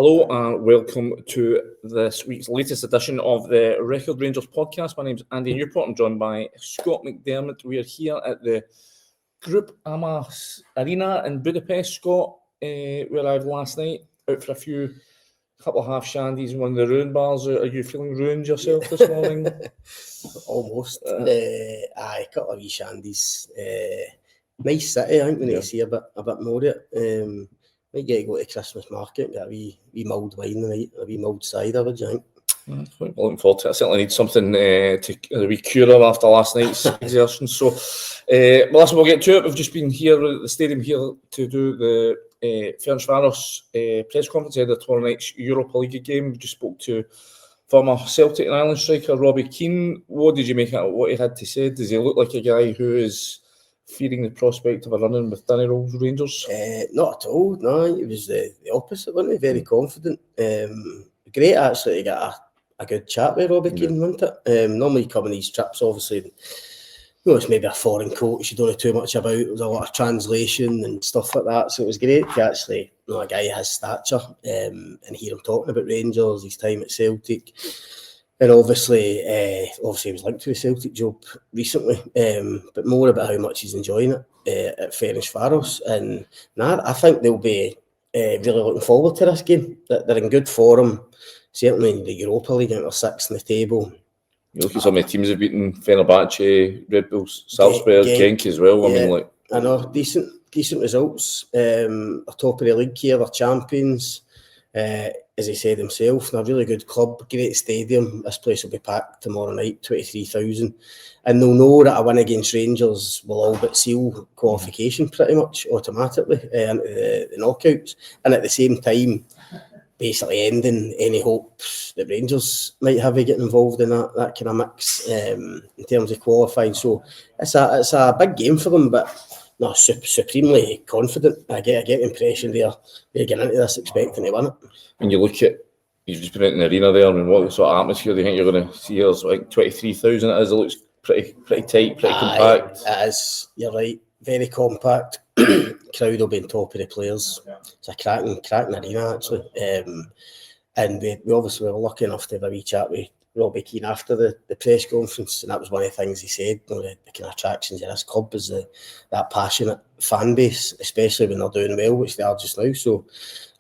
Hello and welcome to this week's latest edition of the Record Rangers podcast. My name's Andy Newport. I'm joined by Scott McDermott. We are here at the Group Amas Arena in Budapest. Scott, we arrived last night, out for a couple of half shandies in one of the ruined bars. Are you feeling ruined yourself this morning? Almost. A couple of wee shandies. Nice city, I think we need to see a bit more of it. Might get to go to Christmas market, get a wee mulled wine tonight, a wee mulled cider, would you think? Quite looking forward to it. I certainly need something to a wee cure after last night's exertion. So, listen, we'll get to it. We've just been here at the stadium here to do the Ferencvaros press conference ahead of tomorrow night's Europa League game. We just spoke to former Celtic and Ireland striker Robbie Keane. What did you make out of what he had to say? Does he look like a guy who is fearing the prospect of a run-in with Danny Rose Rangers? Not at all, no. It was the opposite, wasn't he? Very confident. Great, actually, to get a good chat with Robbie Keane, wasn't it? Normally you come on these trips, obviously, it's maybe a foreign coach you don't know too much about. There was a lot of translation and stuff like that, so it was great to actually know a guy of his stature and hear him talking about Rangers, his time at Celtic. And obviously he was linked to a Celtic job recently, but more about how much he's enjoying it at Ferencvaros. And I think they'll be really looking forward to this game. They're in good form, certainly in the Europa League, they're sixth in the table. You look at some of the teams have beaten Fenerbahce, Red Bull, Salzburg, Genk as well. I know, decent results. They're top of the league here, they're champions. As he said himself, and a really good club, great stadium. This place will be packed tomorrow night, 23,000. And they'll know that a win against Rangers will all but seal qualification pretty much automatically into the knockouts. And at the same time, basically ending any hopes that Rangers might have of getting involved in that kind of mix in terms of qualifying. So it's a big game for them, but no, supremely confident. I get the impression they're getting into this expecting to win it. When you look at, you've just been out in the arena there, I mean, what sort of atmosphere do you think you're going to see here? It's like 23,000 it is. It looks pretty tight, pretty compact. It is, you're right. Very compact. Crowd will be on top of the players. It's a cracking arena, actually. And we obviously were lucky enough to have a wee chat with Robbie Keane after the press conference, and that was one of the things he said. The kind of attractions of this club is that passionate fan base, especially when they're doing well, which they are just now. So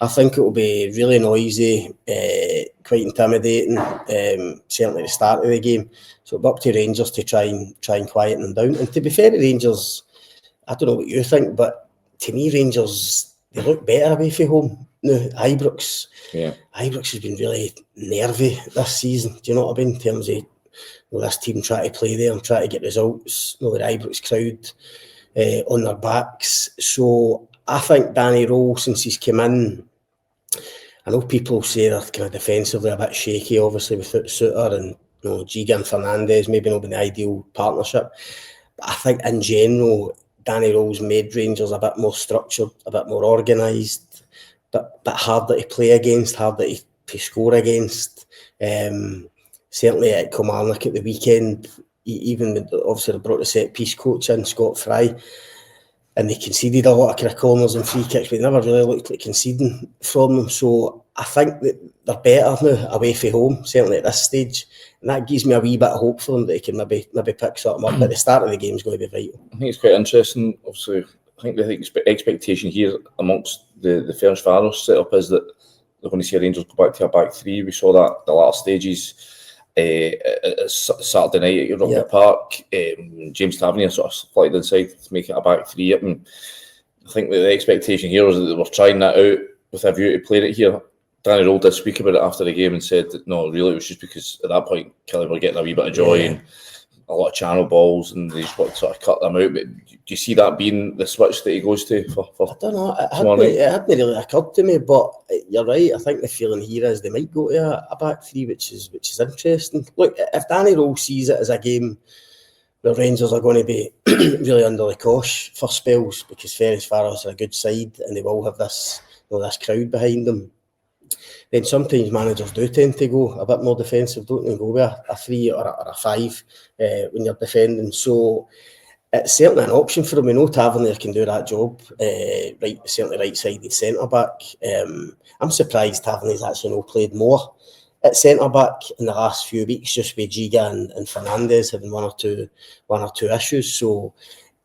I think it will be really noisy, quite intimidating, certainly at the start of the game. So it'll be up to Rangers to try and quieten them down. And to be fair to Rangers, I don't know what you think, but to me, Rangers, they look better away from home. No, Ibrox has been really nervy this season. Do you know what I mean? In terms of this team trying to play there and trying to get results. The Ibrox crowd on their backs. So I think Danny Rowe, since he's come in, I know people say they're kind of defensively a bit shaky, obviously without Suter and Giga and Fernandez, maybe not been the ideal partnership. But I think in general, Danny Rowe's made Rangers a bit more structured, a bit more organised. But harder to play against, harder to score against. Certainly at Kilmarnock at the weekend, even obviously they brought the set piece coach in, Scott Fry, and they conceded a lot of kind of corners and free kicks, but they never really looked like conceding from them. So I think that they're better now away from home, certainly at this stage, and that gives me a wee bit of hope for them that they can maybe pick something up. But the start of the game is going to be vital. I think it's quite interesting, obviously. I think the expectation here amongst the Ferencvaros setup is that they're going to see Rangers go back to a back three. We saw that the latter stages Saturday night at Europa Park. James Tavernier sort of flighted inside to make it a back three. And I think that the expectation here is that they were trying that out with a view to playing it here. Danny Rowe did speak about it after the game and said that no, really it was just because at that point Kelly were getting a wee bit of joy and a lot of channel balls, and they just want to sort of cut them out. But do you see that being the switch that he goes to for I don't know. It hadn't really occurred to me, but you're right. I think the feeling here is they might go to a back three, which is interesting. Look, if Danny Rowe sees it as a game where Rangers are going to be really under the cosh for spells because Ferencvaros are a good side and they will have this crowd behind them, then sometimes managers do tend to go a bit more defensive, don't they? Go with a 3 or a 5 when you're defending. So it's certainly an option for him. We know Tavernier can do that job. Certainly right-sided centre-back. I'm surprised Tavernier's actually not played more at centre-back in the last few weeks, just with Giga and Fernandez having one or two issues. So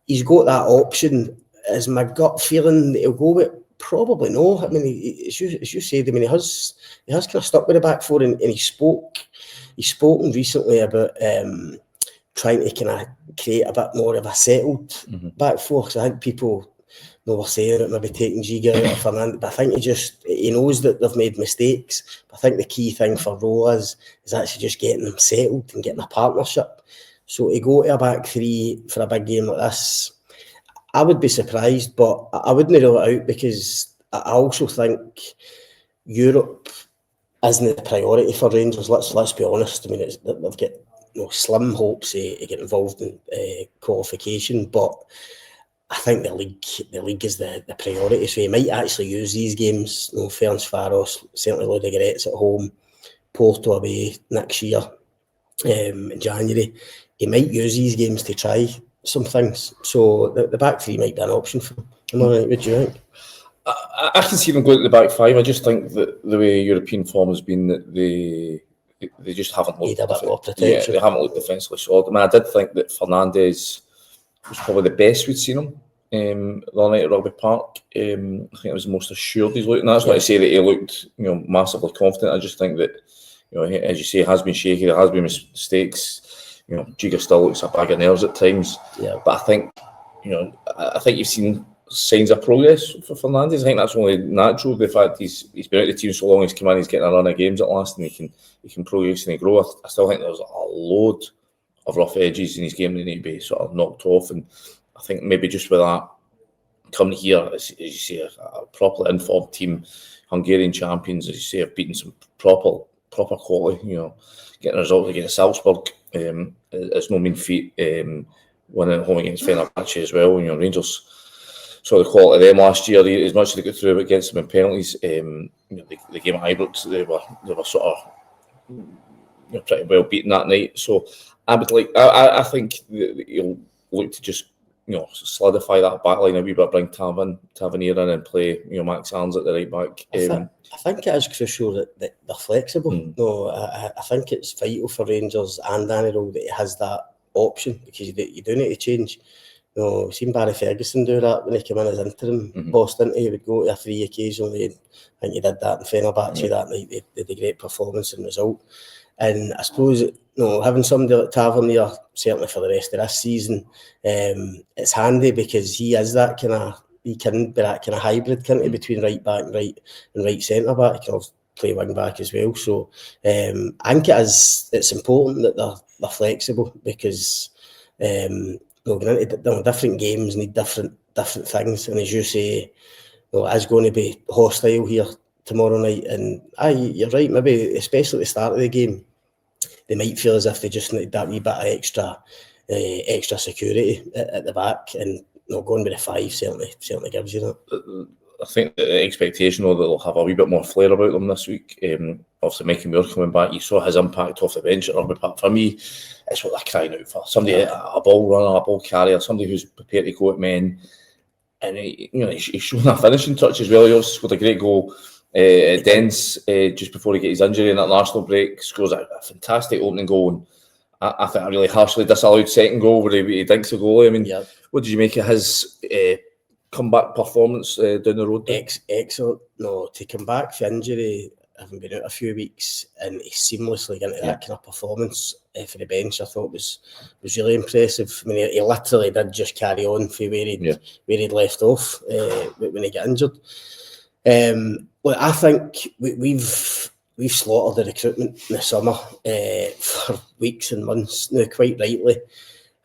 he's got that option. Is my gut feeling that he'll go with? Probably no. I mean, as you said, I mean, he has kind of stuck with the back four, and he's spoken recently about trying to kind of create a bit more of a settled back four. Because I think people were saying that maybe taking Giga out of Fernandez, but I think he knows that they've made mistakes. But I think the key thing for Rowe is actually just getting them settled and getting a partnership. So to go to a back three for a big game like this, I would be surprised, but I wouldn't rule it out, because I also think Europe isn't a priority for Rangers. Let's be honest. I mean, they've got slim hopes to get involved in qualification, but I think the league is the priority. So he might actually use these games. Ferencvaros, certainly Ludogorets at home, Porto away next year in January. He might use these games to try some things. So the back three might be an option for him. Am I right? What do you think? I can see them going to the back five. I just think that the way European form has been, that they just haven't looked. Need a bit more protection. Yeah, they haven't looked defensively solid. I mean, I did think that Fernandez was probably the best we'd seen him the other night at Rugby Park. I think it was the most assured he's looked. And that's not to say that he looked, massively confident. I just think that, as you say, it has been shaky. There has been mistakes. Giga still looks a bag of nerves at times. Yeah. But I think, I think you've seen signs of progress for Fernandez. I think that's only natural. The fact he's been out of the team so long, he's come in, he's getting a run of games at last, and he can progress and he grow. I still think there's a load of rough edges in his game that need to be sort of knocked off, and I think maybe just with that coming here, as you say, a properly informed team, Hungarian champions, as you say, have beaten some proper quality. Getting a result against Salzburg is no mean feat. Winning at home against Fenerbahce as well. Rangers saw the quality of them last year. As much as they got through against them in penalties, the game at Ibrox, they were sort of pretty well beaten that night. So I think that he'll look to just solidify that back line a wee bit, bring Tavernier in and play Max Arns at the right back. I think it is crucial that they're flexible. I think it's vital for Rangers and Danny Rowe that he has that option, because you do need to change. We've seen Barry Ferguson do that when he came in as interim boss, didn't he? He would go to a three occasionally. I think he did that in Fenerbahce that night. They did a great performance and result. And I suppose having somebody like Tavernier, certainly for the rest of this season, it's handy, because he is that he can be that kind of hybrid, can't he, between right back and right centre back. He can also play wing back as well. So I think it's important that they're flexible, because going into different games need different things. And as you say, it's going to be hostile here tomorrow night. And you're right, maybe especially at the start of the game, they might feel as if they just need that wee bit of extra security at the back. And going with the five certainly gives you that. I think the expectation, though, that they'll have a wee bit more flair about them this week. Obviously, Mikey Moore coming back, you saw his impact off the bench at Rugby Park. For me, it's what they're crying out for. Somebody, a ball runner, a ball carrier, somebody who's prepared to go at men. And he's shown a finishing touch as well. He also scored a great goal at Dens just before he got his injury in that Arsenal break. Scores a fantastic opening goal. And I think a really harshly disallowed second goal where he dinks a goalie. I mean, what did you make of his comeback performance down the road? Excellent. To come back from injury, having been out a few weeks, and he seamlessly got into that kind of performance for the bench, I thought was really impressive. I mean, he literally did just carry on from where he'd left off when he got injured. I think we've slaughtered the recruitment in the summer for weeks and months now. Quite rightly,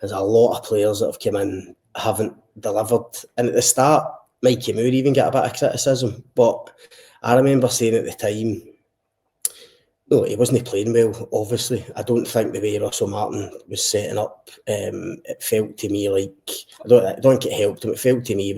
there's a lot of players that have come in, haven't delivered, and at the start Mikey Moore even got a bit of criticism, but I remember saying at the time, he wasn't playing well, obviously. I don't think the way Russell Martin was setting up, it felt to me like, I don't think it helped him. It felt to me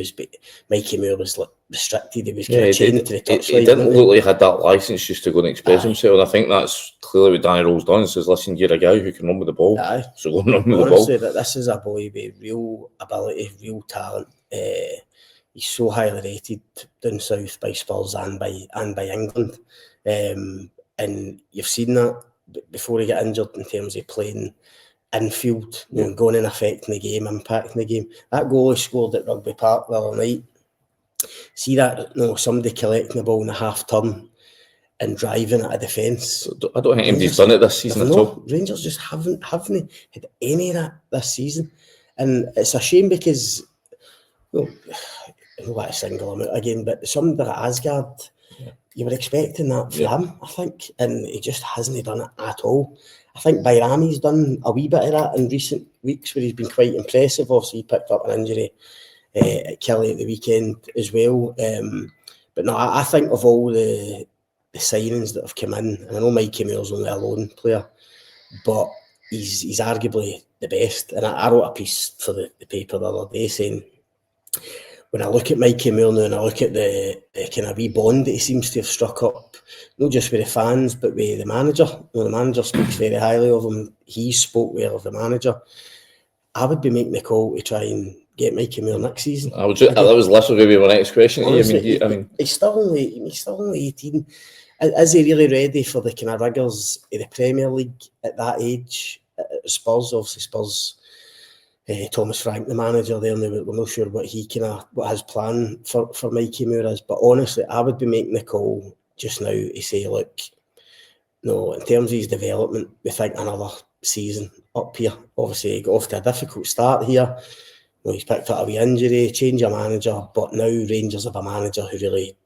Mikey Moore was restricted. He was kind of chained to the touchline. He didn't look like he had that licence just to go and express himself. And I think that's clearly what Danny Role's done. He says, listen, you're a guy who can run with the ball. So go and run with the ball. Honestly, this is a boy with real ability, real talent. He's so highly rated down south by Spurs and by England. And you've seen that before he got injured in terms of playing infield, going and affecting the game, impacting the game. That goal he scored at Rugby Park the other night, see that, somebody collecting the ball in a half turn and driving at a defence. I don't think anybody's done it this season at all. Rangers just haven't had any of that this season. And it's a shame because, I don't want to single him out again, but somebody like Asgard, you were expecting that for him, I think, and he just hasn't done it at all. I think Bayrami's done a wee bit of that in recent weeks where he's been quite impressive. Obviously, he picked up an injury at Kelly at the weekend as well. But no, I think of all the signings that have come in, and I know Mikey Moore's only a loan player, but he's arguably the best. And I wrote a piece for the paper the other day saying, when I look at Mikey Moore now and I look at the kind of wee bond that he seems to have struck up, not just with the fans, but with the manager. The manager speaks very highly of him. He spoke well of the manager. I would be making the call to try and get Mikey Moore next season. That was literally going to be my next question. Honestly, he's still only 18. Is he really ready for the kind of rigours of the Premier League at that age? At Spurs, obviously Spurs. Thomas Frank, the manager there, and we're not sure what his plan for Mikey Moore is. But honestly, I would be making the call just now to say, look, no, in terms of his development, we think another season up here. Obviously, he got off to a difficult start here. He's picked up a wee injury, change of manager, but now Rangers have a manager who really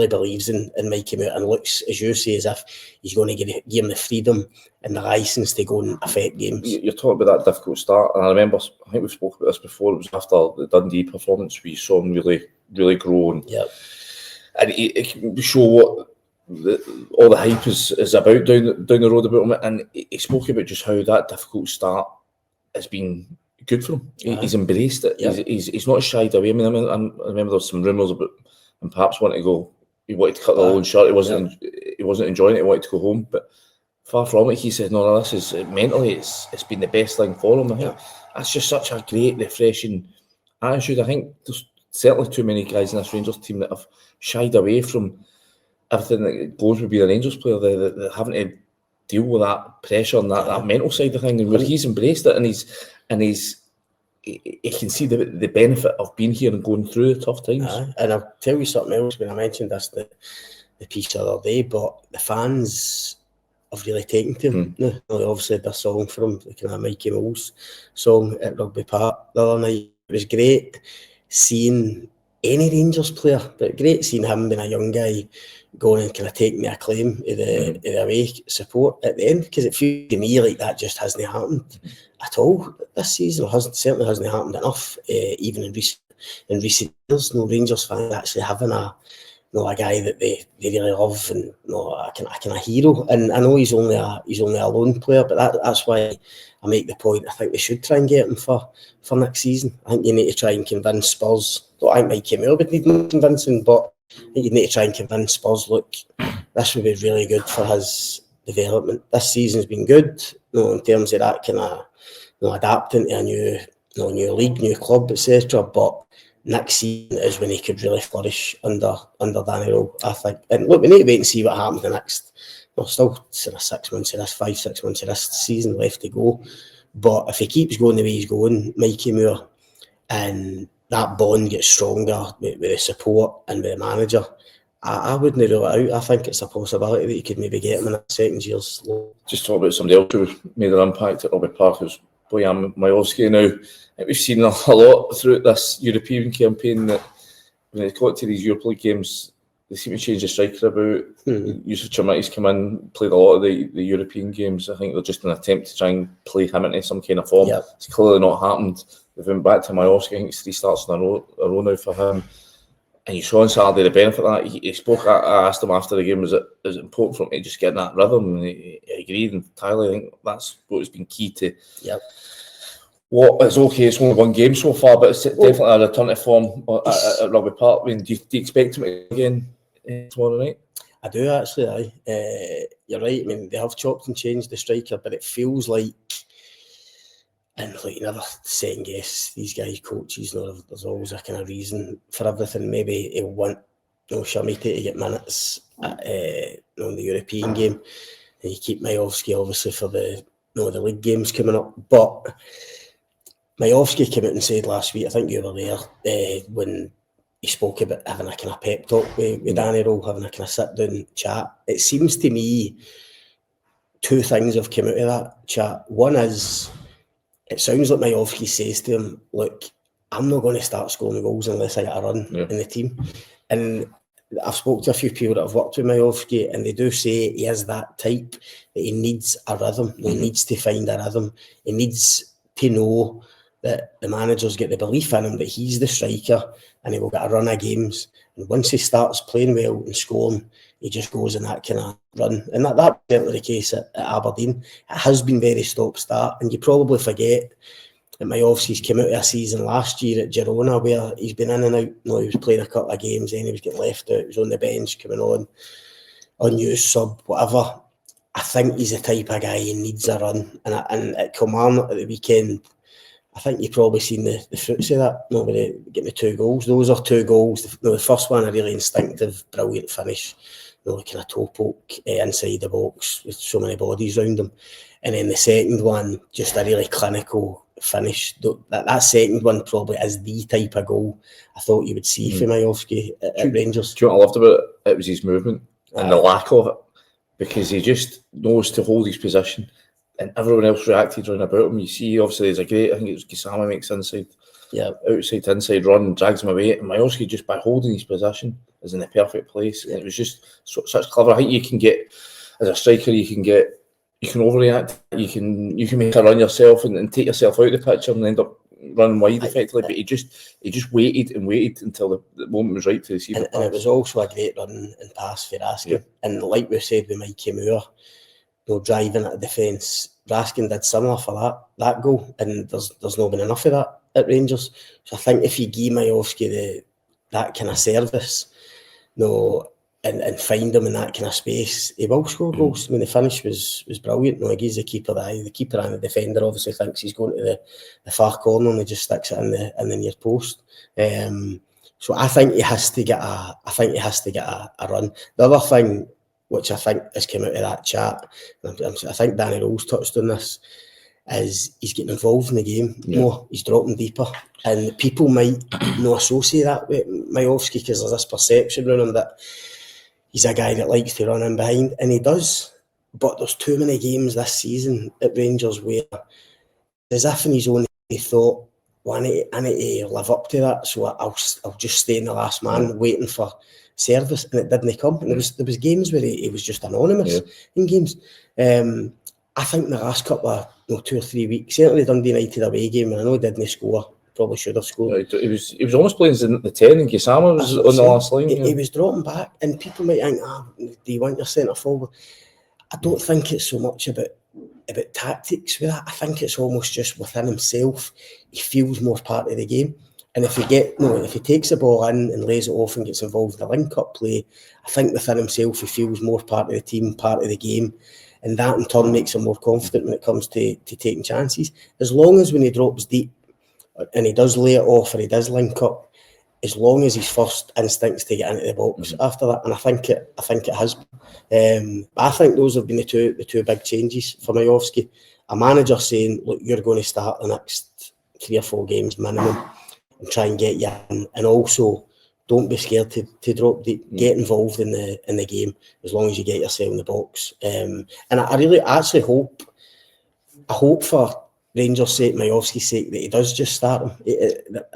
believes in Mikey Moore and looks, as you say, as if he's going to give him the freedom and the licence to go and affect games. You're talking about that difficult start, and I remember, I think we've spoken about this before, it was after the Dundee performance, we saw him really, really grow. And it can show what all the hype is about down the road about him, and he spoke about just how that difficult start has been good for him. He's embraced it. He's not shied away. I remember there was some rumours about and perhaps wanted to go. He wanted to cut the loan short. He wasn't enjoying it. He wanted to go home, but far from it. He said, "No, this is mentally. It's been the best thing for him." I think that's just such a great, refreshing attitude. I think there's certainly too many guys in this Rangers team that have shied away from everything that goes with being a Rangers player. They're having to deal with that pressure and that mental side of things. And where he's embraced it, and he can see the benefit of being here and going through the tough times. And I'll tell you something else when I mentioned this, the piece the other day, but the fans have really taken to him. They obviously had a song for him, the kind of Mikey Moore's song at Rugby Park the other night. It was great seeing any Rangers player, but great seeing him being a young guy going and kind of taking the acclaim of the away support at the end, because it feels to me like that just hasn't happened at all this season. Certainly hasn't happened enough, even in recent years. No Rangers fans actually having a guy that they really love and a kind of hero. And I know he's only a lone player, but that's why I make the point. I think they should try and get him for next season. I think you need to try and convince Spurs. I think Mikey Moore would need more convincing, but I think you need to try and convince Spurs, look, this would be really good for his development. This season's been good, in terms of that kind of adapting to a new league, new club, etc. But next season is when he could really flourish under Danny Role, I think. And look, we need to wait and see what happens the next. Still 6 months of this, 5-6 months of this season left to go. But if he keeps going the way he's going, Mikey Moore, and that bond gets stronger with the support and with the manager, I wouldn't rule it out. I think it's a possibility that you could maybe get him in a second year's loan. Just talk about somebody else who made an impact at Robbie Park, who's Bojan Miovski. Now, I think we've seen a lot throughout this European campaign that when they got to these Europa League games, they seem to change the striker about. Yusuf Chermiti's come in, played a lot of the European games. I think they're just an attempt to try and play him into some kind of form. It's clearly not happened. They've went back to Miovski. I think it's 3 starts in a row now for him. And you saw on Saturday the benefit of that. He spoke. I asked him after the game, is it important for him to just get in that rhythm? And he agreed entirely. I think that's what has been key to What is okay? It's only one game so far, but it's definitely a return to form at Rugby Park. I mean, do you expect him again tomorrow night? I do actually. You're right. I mean, they have chopped and changed the striker, but it feels like, and like you never second guess these guys' coaches. There's always a kind of reason for everything. Maybe he'll want Shamiti to get minutes at, on the European game, and you keep Miovski obviously for the the league games coming up, but. Miovski came out and said last week, I think you were there, when he spoke about having a kind of pep talk with Danny Rowe, having a kind of sit-down chat. It seems to me two things have come out of that chat. One is, it sounds like Miovski says to him, look, I'm not going to start scoring goals unless I get a run in the team. And I've spoken to a few people that have worked with Miovski, and they do say he is that type, that he needs a rhythm. He needs to find a rhythm. He needs to know that the managers get the belief in him that he's the striker and he will get a run of games. And once he starts playing well and scoring, he just goes in that kind of run. And that's certainly the case at Aberdeen. It has been very stop-start. And you probably forget that Miovski's came out of a season last year at Girona where he's been in and out. He was playing a couple of games, then he was getting left out. He was on the bench, coming on, unused sub, whatever. I think he's the type of guy who needs a run. And at Kilmarnock at the weekend, I think you've probably seen the fruits of that. Getting the 2 goals. Those are 2 goals. The first one, a really instinctive, brilliant finish. Kind of toe poke inside the box with so many bodies around them. And then the second one, just a really clinical finish. That second one probably is the type of goal I thought you would see from Miovski at Rangers. Do you know what I loved about it? It was his movement and the lack of it. Because he just knows to hold his position. And everyone else reacted round about him. You see, obviously, there's a great, I think it was Gisama makes outside to inside run, drags him away. And Miovski, just by holding his position, is in the perfect place. And it was just such clever. I think you can get, as a striker, you can overreact. You can make a run yourself and take yourself out of the picture and end up running wide effectively. But he just waited and waited until the moment was right to receive it. And it was also a great run and pass for Raskin. Yeah. And like we said with Mikey Moore, driving at the defence. Raskin did similar for that goal, and there's not been enough of that at Rangers. So I think if you give Miovski that kind of service, and find him in that kind of space, he will score goals. I mean, the finish was brilliant. He gives the keeper the keeper and the defender obviously thinks he's going to the far corner and he just sticks it in the near post. So I think he has to get a run. The other thing, which I think has come out of that chat, I think Danny Rowe's touched on this, is he's getting involved in the game more. He's dropping deeper. And people might not associate that with Miovski because there's this perception around him that he's a guy that likes to run in behind, and he does. But there's too many games this season at Rangers where, as if in his own, he thought, well, I need to live up to that, so I'll just stay in the last man waiting for service, and it didn't come. And there was games where he was just anonymous in games. I think in the last couple of 2 or 3 weeks, certainly Dundee United away game, and I know he didn't score, probably should have scored. He was almost playing the 10, and Gisama was on the last line. He was dropping back, and people might think, do you want your centre forward? I don't think it's so much about tactics with that. I think it's almost just within himself. He feels more part of the game. And if he takes the ball in and lays it off and gets involved in the link-up play, I think within himself he feels more part of the team, part of the game, and that in turn makes him more confident when it comes to taking chances. As long as when he drops deep and he does lay it off or he does link up, as long as his first instinct's to get into the box after that, and I think it has. I think those have been the two big changes for Miovski. A manager saying, look, you're going to start the next 3 or 4 games minimum, and try and get you in, and also don't be scared to drop deep. Get involved in the game as long as you get yourself in the box. And I really actually hope for Rangers' sake, Miovski's sake, that he does just start him.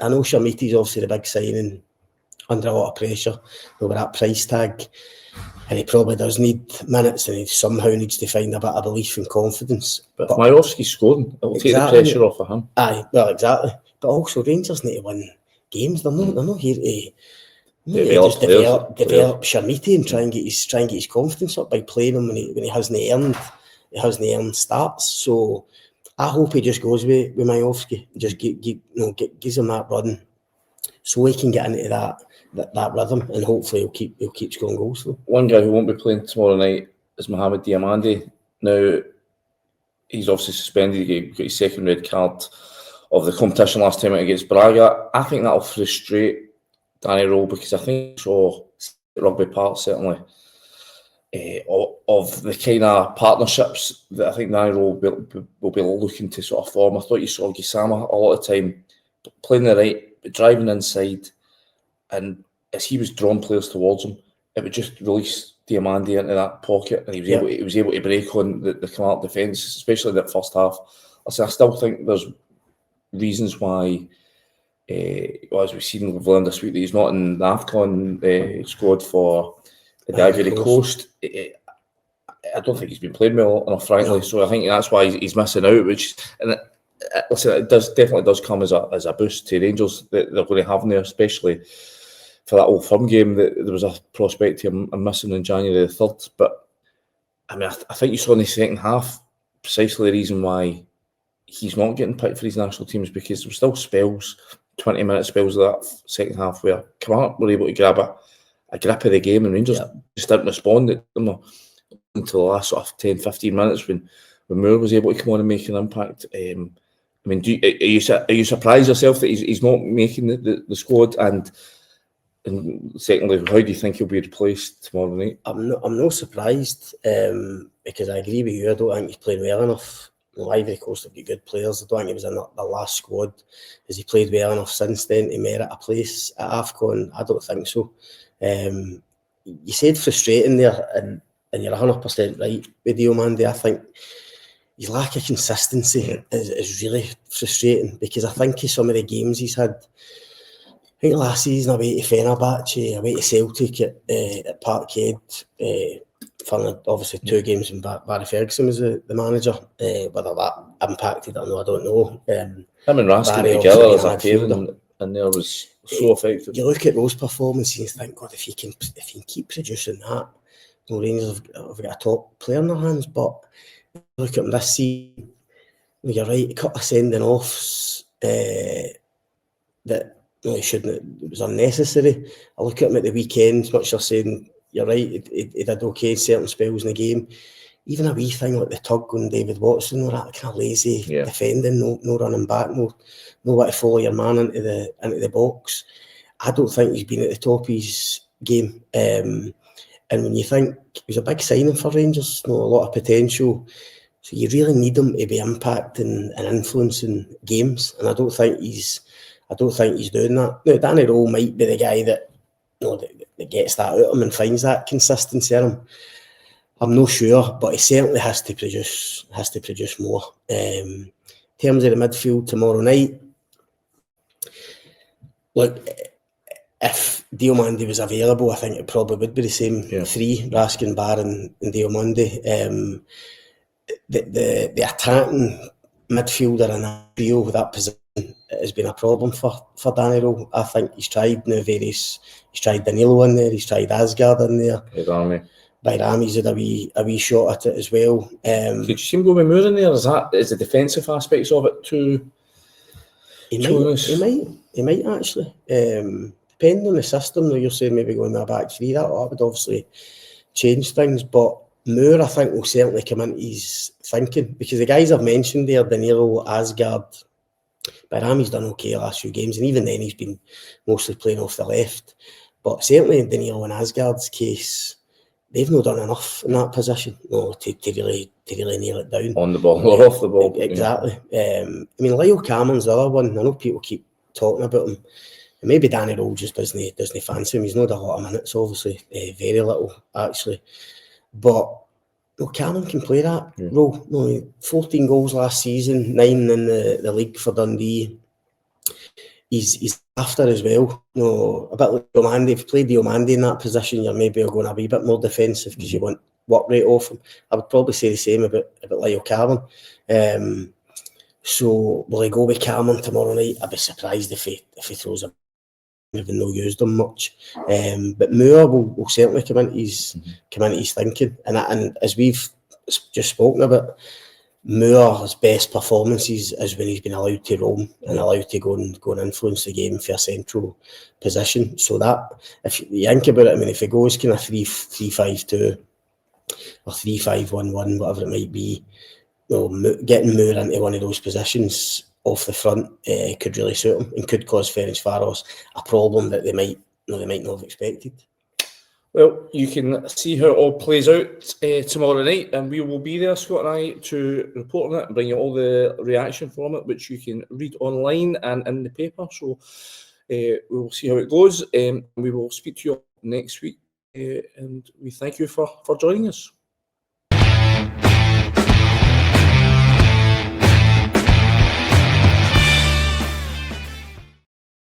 I know Shamiti's obviously the big signing under a lot of pressure over that price tag, and he probably does need minutes, and he somehow needs to find a bit of belief and confidence. But Miovski's scoring, it'll take the pressure off of him. Aye, well, exactly. But also Rangers need to win games. They're not here to develop Shamiti and try and get his confidence up by playing him when he hasn't earned starts. So I hope he just goes with Miovski, just gives him that run, so he can get into that rhythm, and hopefully he'll keep scoring goals. Though. One guy who won't be playing tomorrow night is Mohamed Diamande. Now, he's obviously suspended. He got his second red card of the competition last time out against Braga. I think that'll frustrate Danny Rowe, because I think he saw Rugby Park certainly of the kind of partnerships that I think Danny Rowe will be looking to sort of form. I thought you saw Gisama a lot of the time playing the right, but driving inside, and as he was drawing players towards him, it would just release Diamande into that pocket, and he was able to break on the come out defence, especially that first half. I still think there's reasons why, as we've seen, we've learned this week that he's not in the AFCON squad for the Ivory Coast. I don't think he's been playing well enough, frankly. So I think that's why he's missing out. Listen, it definitely does come as a boost to Rangers that they're going to have in there, especially for that Old Firm game. That there was a prospect of him missing on January the 3rd. But I mean, I think you saw in the second half precisely the reason why he's not getting picked for his national teams, because there were still spells, 20-minute spells of that second half where Kilmarnock were able to grab a grip of the game, and Rangers just didn't respond until the last sort of 10-15 minutes when Moore was able to come on and make an impact. I mean, are you surprised yourself that he's not making the squad? And secondly, how do you think he'll be replaced tomorrow night? I'm not surprised, because I agree with you. I don't think he's playing well enough. Ivory Coast have got good players. I don't think he was in the last squad. Has he played well enough since then to merit a place at AFCON? I don't think so. You said frustrating there, and you're 100% right with Diamande. I think his lack of consistency is really frustrating, because I think of some of the games he's had. I think last season away to Fenerbahce, away to Celtic at Parkhead, for obviously 2 games when Barry Ferguson was the manager. Whether that impacted or no, I don't know. Him and Raskin together as a pair, and there was so effective. You look at those performances and you think, God, if he can keep producing that, Rangers have got a top player in their hands. But look at him this season. You're right, a couple of sending offs that he shouldn't. It was unnecessary. I look at him at the weekend, much you're saying, you're right, he did okay certain spells in the game. Even a wee thing like the tug on David Watson, or that kind of lazy defending, no running back, no way to follow your man into the box. I don't think he's been at the top of his game. And when you think he was a big signing for Rangers, a lot of potential, so you really need him to be impacting and influencing games. And I don't think he's doing that. Now, Danny Rowe might be the guy that that gets that out of him and finds that consistency in him. I'm not sure, but he certainly has to produce more. In terms of the midfield tomorrow night, look, if Diamande was available, I think it probably would be the same 3, Raskin, Barr and Diamande. The attacking midfielder in a trio with that position has been a problem for Danny Rowe. I think he's tried he's tried Danilo in there, he's tried Asgard in there. Bayrami's had a wee shot at it as well. Did you see him go with Moore in there? Is the defensive aspects of it too? He might actually. Depending on the system, you're saying maybe going to a back 3, that would obviously change things. But Moore, I think, will certainly come into his thinking, because the guys I've mentioned there, Danilo, Asgard, Bayrami's done okay last few games, and even then he's been mostly playing off the left. But certainly in Danilo and Asgard's case, they've not done enough in that position to really nail it down. On the ball or off the ball. Exactly. I mean, Lyle Cameron's the other one. I know people keep talking about him. And maybe Danny Rowe just doesn't fancy him. He's not a lot of minutes, obviously. Very little, actually. But Cameron can play that role. 14 goals last season, 9 in the league for Dundee. He's after as well. A bit like Diamande. If you play Diamande in that position, you're maybe going to be a bit more defensive because you want work rate off him. I would probably say the same about Lyle Cameron. So will he go with Cameron tomorrow night? I'd be surprised if he throws him. Even though used them much, but Moore will certainly come into his thinking, and as we've just spoken about, Moore's best performances is when he's been allowed to roam and allowed to go and influence the game for a central position. So that, if you think about it, I mean, if he goes kind of 3-5-2 or 3-5-1-1, whatever it might be, getting Moore into one of those positions off the front could really suit him and could cause Ferencvaros a problem that they might not have expected. Well, you can see how it all plays out tomorrow night, and we will be there, Scott and I, to report on it and bring you all the reaction from it, which you can read online and in the paper. So we will see how it goes. We will speak to you next week, and we thank you for joining us.